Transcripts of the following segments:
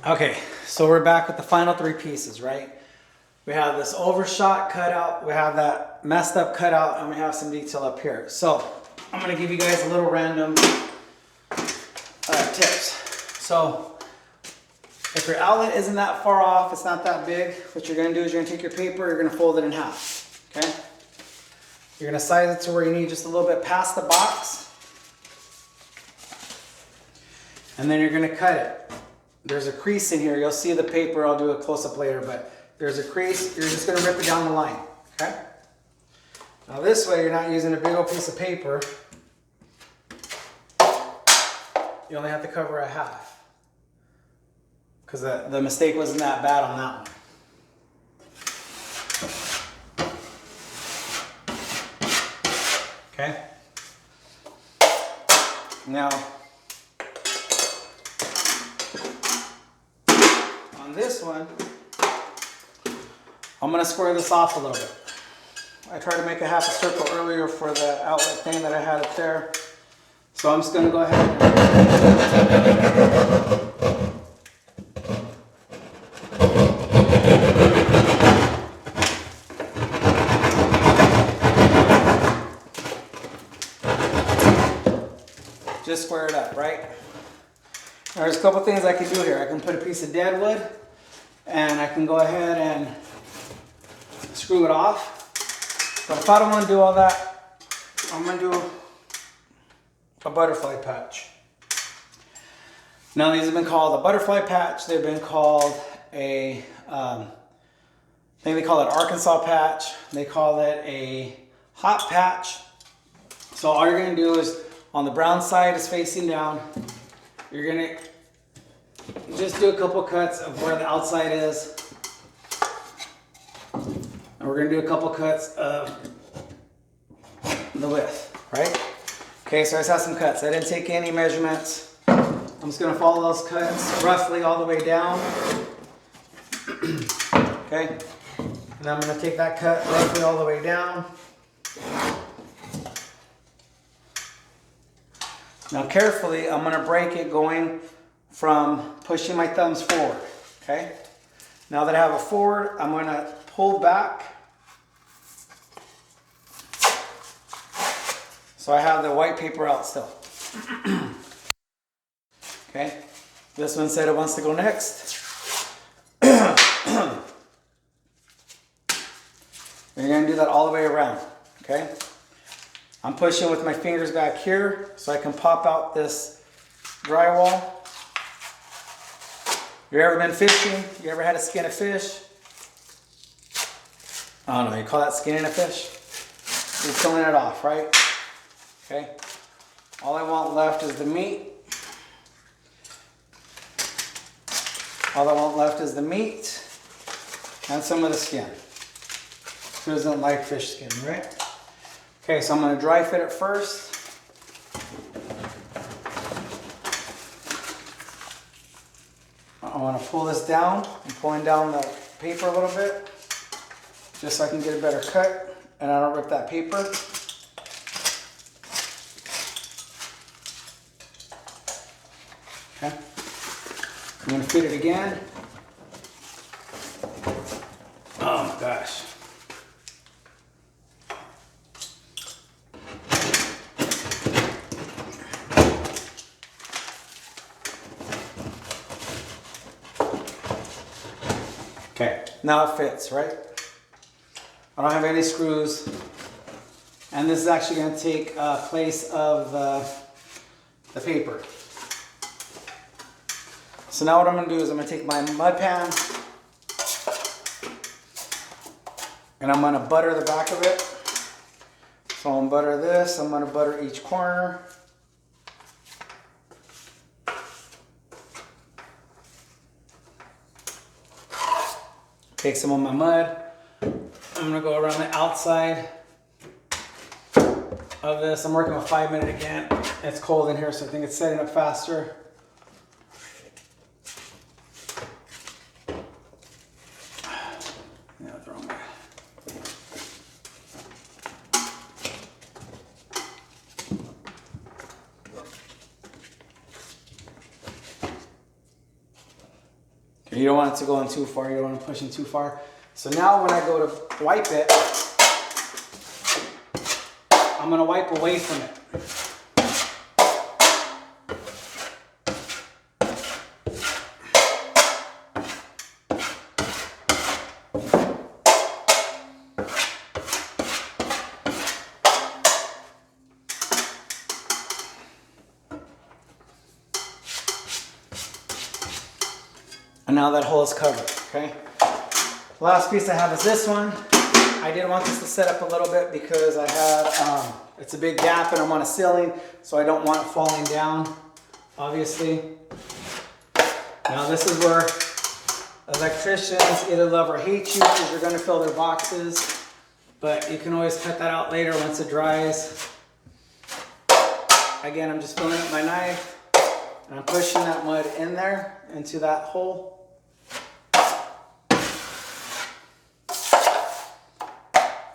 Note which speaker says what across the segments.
Speaker 1: Okay, so we're back with the final three pieces, right? We have this overshot cutout, we have that messed up cutout, and we have some detail up here. So I'm gonna give you guys a little random tips. So if your outlet isn't that far off, it's not that big, what you're gonna do is you're gonna take your paper, you're gonna fold it in half, okay? You're gonna size it to where you need just a little bit past the box, and then you're gonna cut it. There's a crease in here. You'll see the paper. I'll do a close-up later, but there's a crease. You're just going to rip it down the line, okay? Now this way, you're not using a big old piece of paper. You only have to cover a half, because the mistake wasn't that bad on that one. Okay? Now, on this one, I'm going to square this off a little bit. I tried to make a half a circle earlier for the outlet thing that I had up there. So I'm just going to go ahead and just square it up, right? There's a couple things I can do here. I can put a piece of dead wood and I can go ahead and screw it off. But if I don't want to do all that, I'm going to do a butterfly patch. Now these have been called a butterfly patch. They've been called a, I think they call it Arkansas patch. They call it a hot patch. So all you're going to do is, on the brown side is facing down. You're going to just do a couple cuts of where the outside is. And we're going to do a couple cuts of the width, right? Okay, so I just have some cuts. I didn't take any measurements. I'm just going to follow those cuts roughly all the way down. Okay, and I'm going to take that cut roughly all the way down. Now carefully, I'm going to break it going from pushing my thumbs forward, okay? Now that I have it forward, I'm going to pull back. So I have the white paper out still. Okay, this one said it wants to go next. You're going to do that all the way around, okay? I'm pushing with my fingers back here so I can pop out this drywall. You ever been fishing? You ever had to skin a fish? I don't know, you call that skinning a fish? You're peeling it off, right? Okay. All I want left is the meat. All I want left is the meat and some of the skin. Who doesn't like fish skin, right? Okay, so I'm going to dry fit it first. I want to pull this down. I'm pulling down the paper a little bit just so I can get a better cut and I don't rip that paper. Okay. I'm going to fit it again. Oh my gosh. Okay, now it fits, right? I don't have any screws. And this is actually going to take place of the paper. So now what I'm going to do is I'm going to take my mud pan and I'm going to butter the back of it. So I'm going to butter this, I'm going to butter each corner. Take some of my mud. I'm going to go around the outside of this. I'm working with 5 minute again. It's cold in here, so I think it's setting up faster. Yeah, the wrong way. You don't want it to go in too far. You don't want to push in too far. So now when I go to wipe it, I'm going to wipe away from it. And now that hole is covered, okay? The last piece I have is this one. I did want this to set up a little bit because I had, it's a big gap and I'm on a ceiling, so I don't want it falling down, obviously. Now this is where electricians either love or hate you because you're gonna fill their boxes, but you can always cut that out later once it dries. Again, I'm just filling it with my knife and I'm pushing that mud in there into that hole.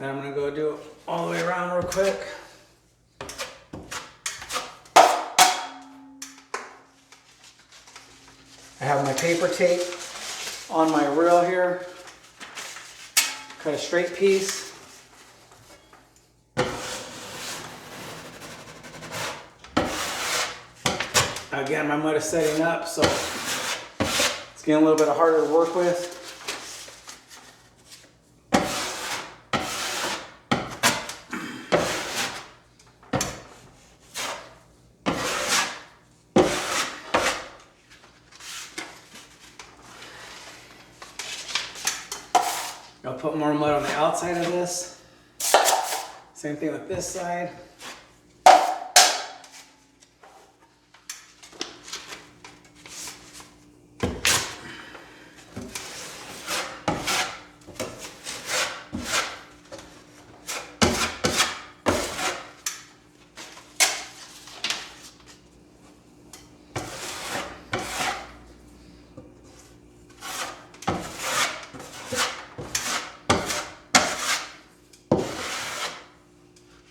Speaker 1: Then I'm gonna go do it all the way around real quick. I have my paper tape on my reel here. Cut a straight piece. Again, my mud is setting up, so it's getting a little bit harder to work with. I'll put more mud on the outside of this. Same thing with this side.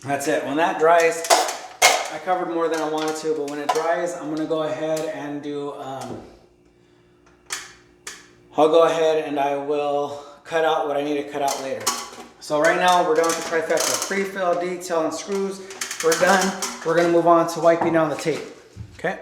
Speaker 1: That's it. When that dries, I covered more than I wanted to, but when it dries, I'm gonna go ahead and do, I'll go ahead and I will cut out what I need to cut out later. So right now we're done with the trifecta. Pre-fill, detail, and screws. We're done. We're gonna move on to wiping down the tape, okay?